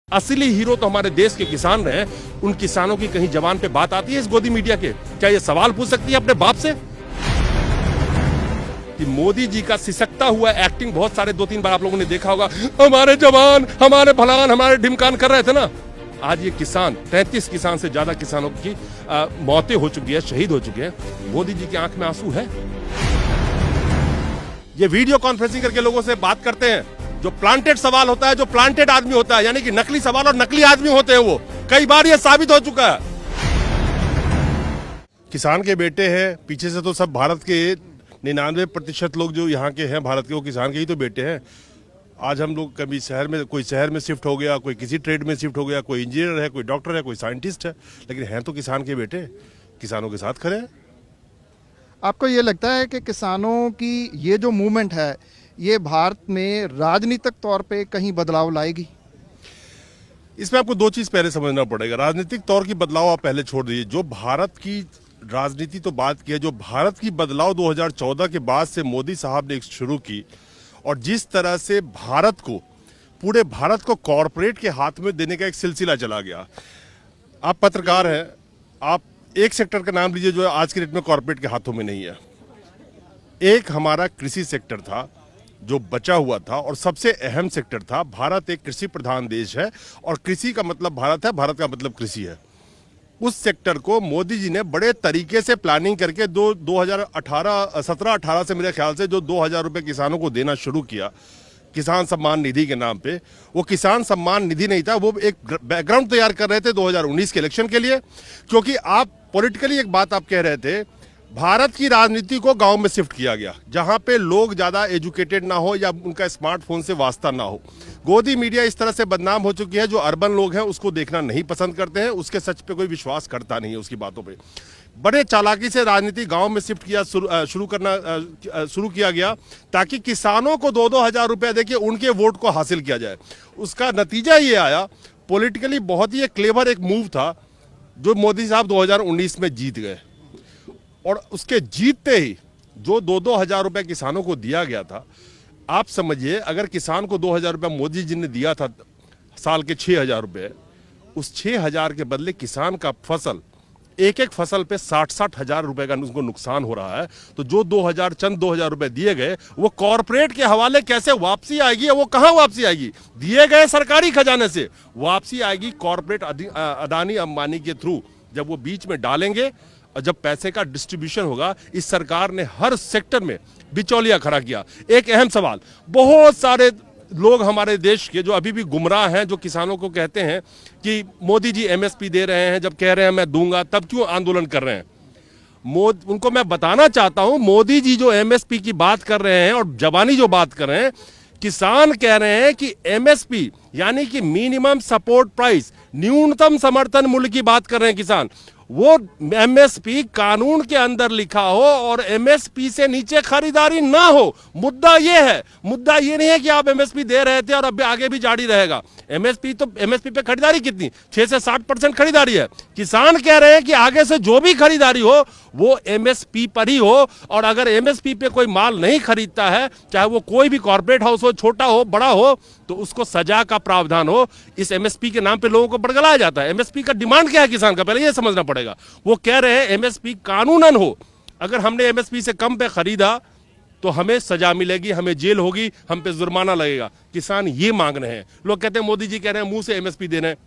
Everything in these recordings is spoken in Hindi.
असली हीरो तो हमारे देश के किसान रहे। उन किसानों की कहीं जबान पे बात आती है इस गोदी मीडिया के? क्या ये सवाल पूछ सकती है अपने बाप से कि मोदी जी का सिसकता हुआ एक्टिंग बहुत सारे 2-3 बार आप लोगों ने देखा होगा, हमारे जवान, हमारे फलान, हमारे ढिमकान कर रहे थे ना। आज ये किसान 33 किसान से ज्यादा किसानों की मौतें हो चुकी है, शहीद हो चुके हैं। मोदी जी की आंख में आंसू है? ये वीडियो कॉन्फ्रेंसिंग करके लोगों से बात करते हैं। जो प्लांटेड सवाल होता है, जो प्लांटेड आदमी होता है, यानी कि नकली सवाल और नकली आदमी होते हैं, वो कई बार ये साबित हो चुका है। किसान के बेटे हैं, पीछे से तो सब भारत के 99% लोग जो यहाँ के हैं भारत के, वो किसान के ही तो बेटे हैं। आज हम लोग कभी शहर में, कोई शहर में शिफ्ट हो गया, कोई किसी ट्रेड में शिफ्ट हो गया, कोई इंजीनियर है, कोई डॉक्टर है, कोई साइंटिस्ट है, लेकिन हैं तो किसान के बेटे, किसानों के साथ खड़े हैं। आपको ये लगता है कि किसानों की ये जो मूवमेंट है, ये भारत में राजनीतिक तौर पे कहीं बदलाव लाएगी? इसमें आपको दो चीज पहले समझना पड़ेगा। राजनीतिक तौर की बदलाव आप पहले छोड़ दीजिए। जो भारत की राजनीति तो बात की है, जो भारत की बदलाव 2014 के बाद से मोदी साहब ने शुरू की, और जिस तरह से भारत को, पूरे भारत को कॉरपोरेट के हाथ में देने का एक सिलसिला चला गया। आप पत्रकार हैं, आप एक सेक्टर का नाम लीजिए जो आज के डेट में कॉरपोरेट के हाथों में नहीं है। एक हमारा कृषि सेक्टर था जो बचा हुआ था, और सबसे अहम सेक्टर था। भारत एक कृषि प्रधान देश है, और कृषि का मतलब भारत है, भारत का मतलब कृषि है। उस सेक्टर को मोदी जी ने बड़े तरीके से प्लानिंग करके 17-18 से मेरे ख्याल से जो 2000 रुपये किसानों को देना शुरू किया किसान सम्मान निधि के नाम पे। वो किसान सम्मान निधि नहीं था, वो एक बैकग्राउंड तैयार कर रहे थे 2019 के इलेक्शन के लिए। क्योंकि आप पॉलिटिकली एक बात आप कह रहे थे, भारत की राजनीति को गांव में शिफ्ट किया गया, जहां पे लोग ज्यादा एजुकेटेड ना हो या उनका स्मार्टफोन से वास्ता ना हो। गोदी मीडिया इस तरह से बदनाम हो चुकी है, जो अर्बन लोग हैं उसको देखना नहीं पसंद करते हैं, उसके सच पे कोई विश्वास करता नहीं है, उसकी बातों पे। बड़े चालाकी से राजनीति गांव में शिफ्ट किया, शुरू किया गया, ताकि किसानों को 2-2 हजार रुपया देके उनके वोट को हासिल किया जाए। उसका नतीजा ये आया, पॉलिटिकली बहुत ही क्लेवर एक मूव था, जो मोदी साहब 2019 में जीत गए। और उसके जीतते ही जो 2-2 हजार रुपये किसानों को दिया गया था, आप समझिए, अगर किसान को 2 हजार रुपये मोदी जी ने दिया था साल के 6 हजार रुपये, उस 6 हजार के बदले किसान का फसल, एक एक फसल पे 60-60 हजार रुपये का उसको नुकसान हो रहा है। तो जो 2 हजार रुपये दिए गए, वो कॉरपोरेट के हवाले कैसे वापसी आएगी? वो कहाँ वापसी आएगी? दिए गए सरकारी खजाने से वापसी आएगी कॉरपोरेट अदानी अंबानी के थ्रू। जब वो बीच में डालेंगे और जब पैसे का डिस्ट्रीब्यूशन होगा, इस सरकार ने हर सेक्टर में बिचौलिया खड़ा किया। एक अहम सवाल, बहुत सारे लोग हमारे देश के जो अभी भी गुमराह हैं, जो किसानों को कहते हैं कि मोदी जी एमएसपी दे रहे हैं, जब कह रहे हैं मैं दूंगा, तब क्यों आंदोलन कर रहे हैं? उनको मैं बताना चाहता हूं, मोदी जी जो एमएसपी की बात कर रहे हैं और जबानी जो बात कर रहे हैं, किसान कह रहे हैं कि एमएसपी यानी कि मिनिमम सपोर्ट प्राइस, न्यूनतम समर्थन मूल्य की बात कर रहे हैं किसान। वो एमएसपी कानून के अंदर लिखा हो और एमएसपी से नीचे खरीदारी ना हो। मुद्दा ये है, मुद्दा ये नहीं है कि आप एमएसपी दे रहे थे और अब आगे भी जारी रहेगा। एमएसपी पे खरीदारी कितनी, 6 से 60% खरीदारी है। किसान कह रहे हैं कि आगे से जो भी खरीदारी हो वो एमएसपी पर ही हो, और अगर एमएसपी पे कोई माल नहीं खरीदता है, चाहे वो कोई भी कॉर्पोरेट हाउस हो, छोटा हो बड़ा हो, तो उसको सजा का प्रावधान हो। इस एमएसपी के नाम पे लोगों को बरगलाया जाता है। एमएसपी का डिमांड क्या है किसान का, पहले ये समझना पड़ेगा। वो कह रहे हैं एमएसपी कानूनन हो, अगर हमने एमएसपी से कम पे खरीदा तो हमें सजा मिलेगी, हमें जेल होगी, हम पे जुर्माना लगेगा। किसान ये मांग रहे हैं। लोग कहते हैं मोदी जी कह रहे हैं मुंह से एमएसपी दे रहे हैं।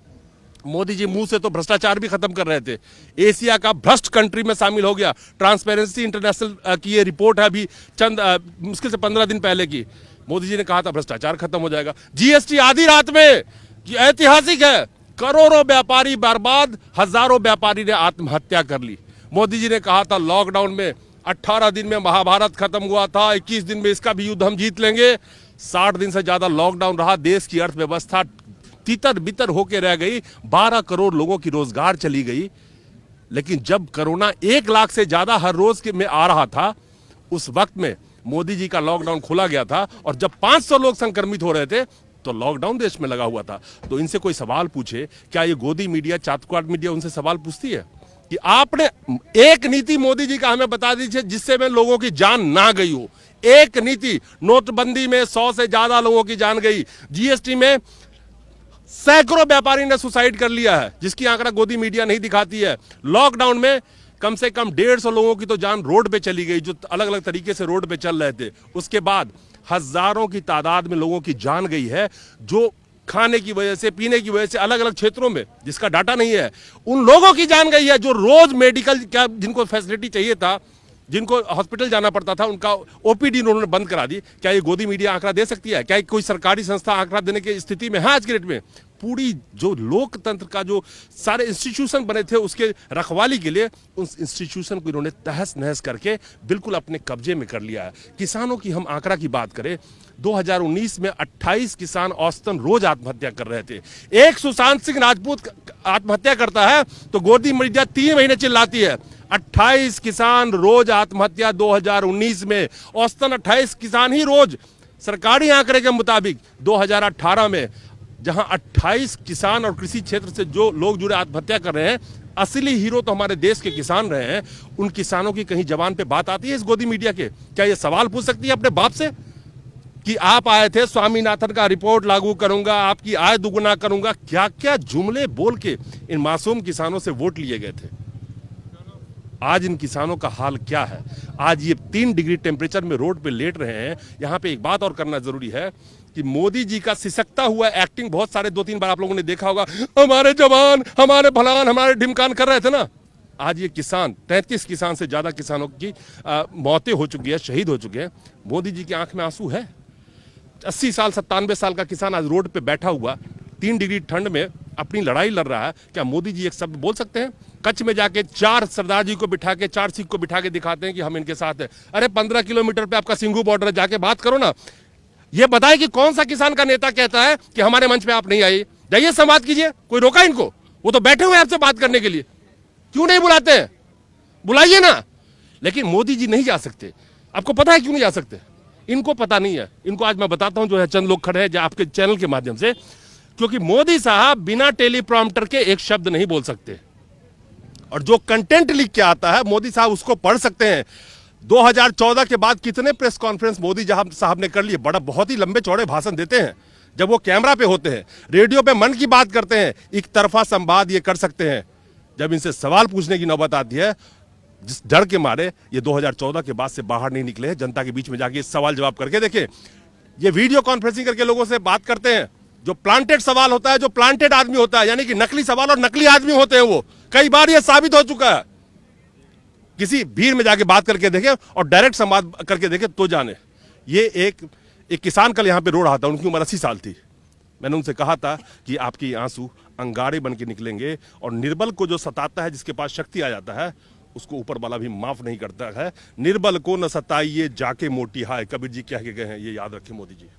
मोदी जी मुंह से तो भ्रष्टाचार भी खत्म कर रहे थे। एशिया का भ्रष्ट कंट्री में शामिल हो गया। ट्रांसपेरेंसी इंटरनेशनल की ये रिपोर्ट है अभी चंद मुश्किल से 15 दिन पहले की। मोदी जी ने कहा था भ्रष्टाचार खत्म हो जाएगा। जीएसटी आधी रात में, ऐतिहासिक है, करोड़ों व्यापारी बर्बाद, हजारों व्यापारी ने आत्महत्या कर ली। मोदी जी ने कहा था लॉकडाउन में 18 दिन में महाभारत खत्म हुआ था, 21 दिन में इसका भी युद्ध हम जीत लेंगे। 60 दिन से ज्यादा लॉकडाउन रहा, देश की अर्थव्यवस्था तितर बितर होके रह गई, 12 करोड़ लोगों की रोजगार चली गई। लेकिन जब कोरोना 1 लाख से ज्यादा हर रोज में आ रहा था, उस वक्त में मोदी जी का लॉकडाउन खोला गया था, और जब 500 लोग संक्रमित हो रहे थे तो लॉकडाउन देश में लगा हुआ था। तो इनसे कोई सवाल पूछे, क्या ये गोदी मीडिया, चातुकाट मीडिया उनसे सवाल पूछती है कि आपने एक नीति मोदी जी का हमें बता दीजिए जिससे में लोगों की जान ना गई हो? एक नीति, नोटबंदी में 100 से ज्यादा लोगों की जान गई, जीएसटी में सैकड़ों व्यापारी ने सुसाइड कर लिया है, जिसकी आंकड़ा गोदी मीडिया नहीं दिखाती है। लॉकडाउन में कम से कम 150 लोगों की तो जान रोड पे चली गई, जो अलग अलग तरीके से रोड पे चल रहे थे। उसके बाद हजारों की तादाद में लोगों की जान गई है, जो खाने की वजह से, पीने की वजह से अलग अलग क्षेत्रों में, जिसका डाटा नहीं है, उन लोगों की जान गई है जो रोज मेडिकल क्या, जिनको फैसिलिटी चाहिए था, जिनको हॉस्पिटल जाना पड़ता था, उनका ओपीडी उन्होंने बंद करा दी। क्या ये गोदी मीडिया आंकड़ा दे सकती है? क्या कोई सरकारी संस्था आंकड़ा देने की स्थिति में है आज के डेट में? पूरी जो लोकतंत्र का जो सारे इंस्टीट्यूशन बने थे, उसके रखवाली के लिए उस इंस्टीट्यूशन को इन्होंने तहस नहस करके बिल्कुल अपने कब्जे में कर लिया है। किसानों की हम आंकड़ा की बात करें, 2019 में 28 किसान औसतन रोज आत्महत्या कर रहे थे। एक सुशांत सिंह राजपूत आत्महत्या करता है तो गोदी मीडिया 3 महीने चिल्लाती है। 28 किसान रोज आत्महत्या 2019 में, औसतन 28 किसान ही रोज। सरकारी आंकड़े के मुताबिक 2018 में जहां 28 किसान और कृषि क्षेत्र से जो लोग जुड़े आत्महत्या कर रहे हैं, असली हीरो तो हमारे देश के किसान रहे हैं। उन किसानों की कहीं जबान पे बात आती है इस गोदी मीडिया के? क्या ये सवाल पूछ सकती है अपने बाप से कि आप आए थे स्वामीनाथन का रिपोर्ट लागू करूंगा, आपकी आय दुगुना करूंगा? क्या क्या जुमले बोल के इन मासूम किसानों से वोट लिए गए थे। आज इन किसानों का हाल क्या है? आज ये 3 डिग्री टेम्परेचर में रोड पे लेट रहे हैं। यहां पे एक बात और करना जरूरी है कि मोदी जी का सिसकता हुआ एक्टिंग बहुत सारे 2-3 बार आप लोगों ने देखा होगा, हमारे जवान, हमारे भलान, हमारे ढिमकान कर रहे थे ना। आज ये किसान, 33 किसान से ज्यादा किसानों की मौतें हो चुकी है, शहीद हो चुके हैं। मोदी जी की आंख में आंसू है? 80 साल 97 साल का किसान आज रोड पे बैठा हुआ 3 डिग्री ठंड में अपनी लड़ाई लड़ रहा है। क्या मोदी जी एक शब्द बोल सकते हैं? कच्छ में जाके 4 सरदार जी को बिठा के, 4 सिख को बिठा के दिखाते हैं कि हम इनके साथ हैं। अरे 15 किलोमीटर पे आपका सिंघू बॉर्डर है, जाके बात करो ना। ये बताए कि कौन सा किसान का नेता कहता है कि हमारे मंच पे आप नहीं आइए, जाइए संवाद कीजिए। कोई रोका इनको? वो तो बैठे हुए आपसे बात करने के लिए। क्यों नहीं बुलाते हैं? बुलाइए ना। लेकिन मोदी जी नहीं जा सकते। आपको पता है क्यों नहीं जा सकते? इनको पता नहीं है। इनको आज मैं बताता हूं, जो है चंद लोग खड़े हैं आपके चैनल के माध्यम से, क्योंकि मोदी साहब बिना टेलीप्रॉम्प्टर के एक शब्द नहीं बोल सकते, और जो कंटेंट लिख के आता है मोदी साहब उसको पढ़ सकते हैं। 2014 के बाद कितने प्रेस कॉन्फ्रेंस मोदी साहब ने कर लिए। बड़ा बहुत ही लंबे चौड़े भाषण देते हैं जब वो कैमरा पे होते हैं, रेडियो पे मन की बात करते हैं, एक तरफा संवाद ये कर सकते हैं। जब इनसे सवाल पूछने की नौबत आती है, जिस डर के मारे ये 2014 के बाद से बाहर नहीं निकले हैं। जनता के बीच में जाके सवाल जवाब करके देखें। ये वीडियो कॉन्फ्रेंसिंग करके लोगों से बात करते हैं। जो प्लांटेड सवाल होता है, जो प्लांटेड आदमी होता है, यानी कि नकली सवाल और नकली आदमी होते हैं, वो कई बार ये साबित हो चुका है। किसी भीड़ में जाके बात करके देखें और डायरेक्ट संवाद करके देखें तो जाने। ये एक किसान कल यहां पे रो रहा था, उनकी उम्र 80 साल थी। मैंने उनसे कहा था कि आपके आंसू अंगारे बन के निकलेंगे, और निर्बल को जो सताता है, जिसके पास शक्ति आ जाता है, उसको ऊपर वाला भी माफ नहीं करता है। निर्बल को न सताइए जाके मोटी हाय, कबीर जी कह के गए हैं, ये याद रखें मोदी जी।